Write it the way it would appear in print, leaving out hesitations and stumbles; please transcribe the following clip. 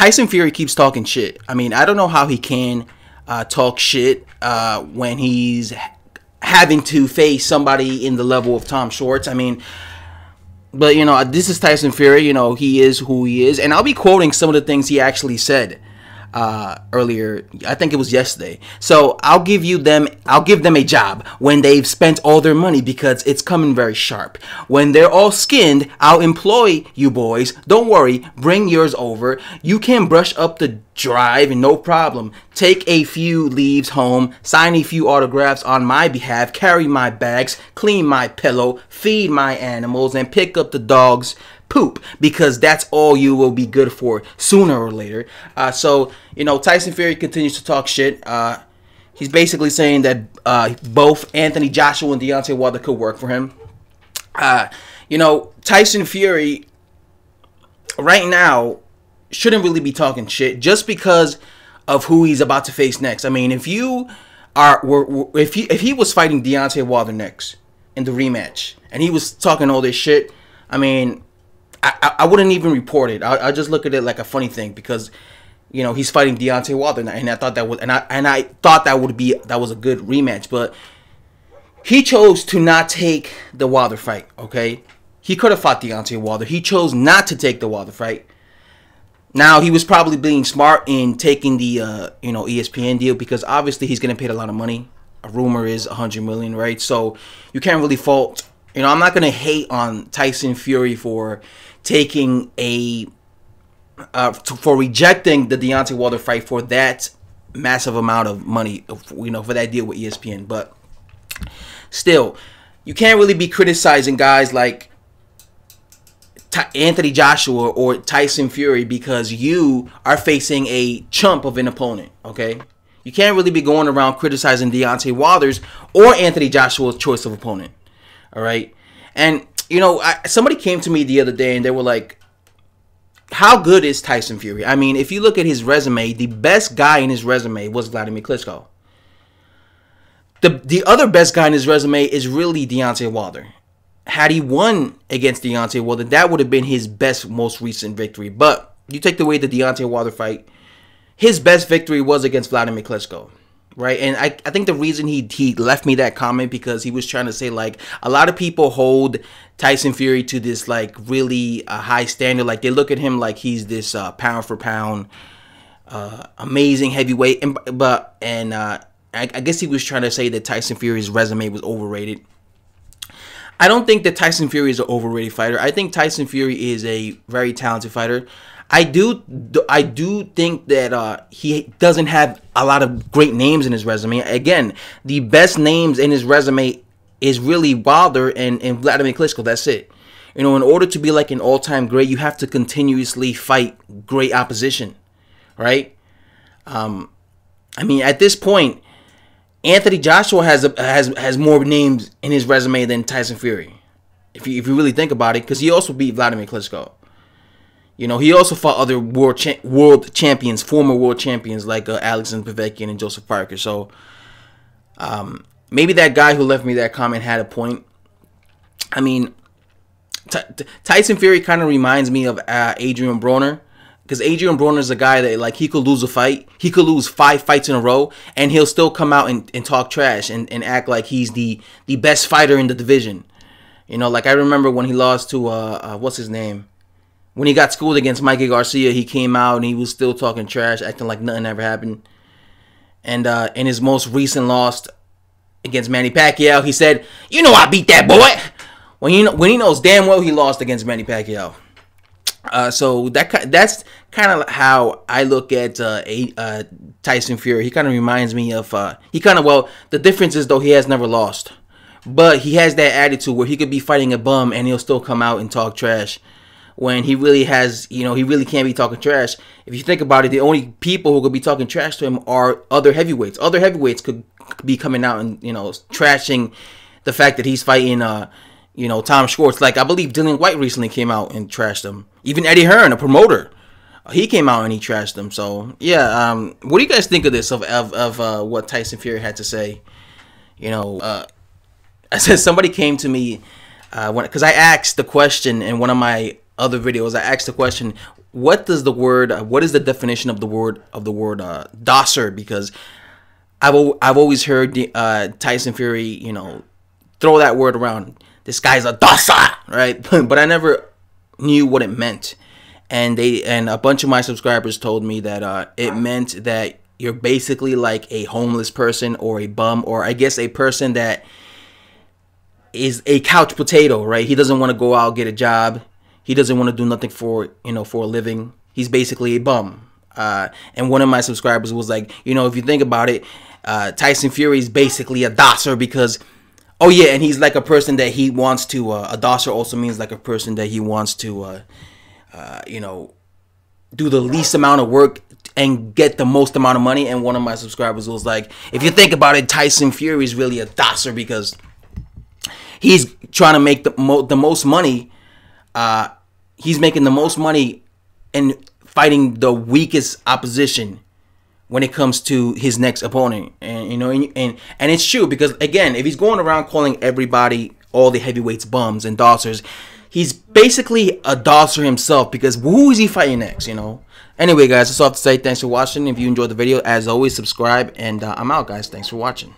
Tyson Fury keeps talking shit. I mean, I don't know how he can talk shit when he's having to face somebody in the level of Tom Schwartz. I mean, but, you know, this is Tyson Fury. You know, he is who he is. And I'll be quoting some of the things he actually said earlier. I think it was yesterday. So I'll give them a job when they've spent all their money, because it's coming very sharp. When they're all skinned, I'll employ you boys. Don't worry, bring yours over. You can brush up the drive and no problem. Take a few leaves home, sign a few autographs on my behalf, carry my bags, clean my pillow, feed my animals, and pick up the dog's poop, because that's all you will be good for sooner or later. So, you know, Tyson Fury continues to talk shit. He's basically saying that both Anthony Joshua and Deontay Wilder could work for him. You know, Tyson Fury right now shouldn't really be talking shit just because of who he's about to face next. I mean, if he was fighting Deontay Wilder next in the rematch and he was talking all this shit, I mean, I wouldn't even report it. I just look at it like a funny thing, because, you know, he's fighting Deontay Wilder, and I thought that was a good rematch. But he chose to not take the Wilder fight. Okay, he could have fought Deontay Wilder. He chose not to take the Wilder fight. Now, he was probably being smart in taking the ESPN deal, because obviously he's getting paid a lot of money. A rumor is $100 million, right? So you can't really fault. You know, I'm not gonna hate on Tyson Fury for taking for rejecting the Deontay Wilder fight for that massive amount of money, you know, for that deal with ESPN. But still, you can't really be criticizing guys like Anthony Joshua or Tyson Fury because you are facing a chump of an opponent, okay? You can't really be going around criticizing Deontay Wilder's or Anthony Joshua's choice of opponent, all right? And, you know, somebody came to me the other day and they were like, how good is Tyson Fury? I mean, if you look at his resume, the best guy in his resume was Vladimir Klitschko. The other best guy in his resume is really Deontay Wilder. Had he won against Deontay Wilder, that would have been his best, most recent victory. But you take away the Deontay Wilder fight, his best victory was against Vladimir Klitschko, right? And I think the reason he left me that comment, because he was trying to say, like, a lot of people hold Tyson Fury to this, like, really high standard. Like, they look at him like he's this pound for pound amazing heavyweight. I guess he was trying to say that Tyson Fury's resume was overrated. I don't think that Tyson Fury is an overrated fighter. I think Tyson Fury is a very talented fighter. I do think that he doesn't have a lot of great names in his resume. Again, the best names in his resume is really Wilder and Vladimir Klitschko. That's it. You know, in order to be like an all-time great, you have to continuously fight great opposition, right? I mean, at this point, Anthony Joshua has more names in his resume than Tyson Fury, if you really think about it, because he also beat Vladimir Klitschko. You know, he also fought other world champions, former world champions like Alexander Povetkin and Joseph Parker. So maybe that guy who left me that comment had a point. I mean, Tyson Fury kind of reminds me of Adrian Broner. Because Adrian Broner is a guy that, like, he could lose a fight. He could lose 5 fights in a row, and he'll still come out and talk trash and act like he's the best fighter in the division. You know, like, I remember when he lost to, what's his name? When he got schooled against Mikey Garcia, he came out and he was still talking trash, acting like nothing ever happened. And in his most recent loss against Manny Pacquiao, he said, "You know I beat that boy," when he knows damn well he lost against Manny Pacquiao. So that's kind of how I look at Tyson Fury. He kind of reminds me of well, the difference is, though, he has never lost, but he has that attitude where he could be fighting a bum and he'll still come out and talk trash when he really has, you know, he really can't be talking trash. If you think about it, the only people who could be talking trash to him are other heavyweights. Other heavyweights could be coming out and, you know, trashing the fact that he's fighting you know, Tom Schwartz. Like, I believe Dillian White recently came out and trashed him. Even Eddie Hearn, a promoter, he came out and he trashed him. So, yeah, what do you guys think of this, of what Tyson Fury had to say? You know, I said somebody came to me, because I asked the question in one of my other videos. I asked the question, what does the word, what is the definition of the word dosser? Because I've always heard Tyson Fury, you know, throw that word around. This guy's a dosser, right? But I never knew what it meant. And a bunch of my subscribers told me that it meant that you're basically like a homeless person or a bum, or I guess a person that is a couch potato, right? He doesn't want to go out, get a job. He doesn't want to do nothing for, you know, for a living. He's basically a bum. And one of my subscribers was like, you know, if you think about it, Tyson Fury is basically a dosser because, oh yeah, and he's like a person that he wants to, a dosser also means like a person that he wants to, you know, do the least amount of work and get the most amount of money. And one of my subscribers was like, if you think about it, Tyson Fury is really a dosser because he's trying to make the most money. He's making the most money and fighting the weakest opposition when it comes to his next opponent. And you know, and it's true, because again, if he's going around calling everybody, all the heavyweights, bums and dossers, he's basically a dosser himself, because who is he fighting next, you know? Anyway, guys, that's all I have to say. Thanks for watching. If you enjoyed the video, as always, subscribe, and I'm out, guys. Thanks for watching.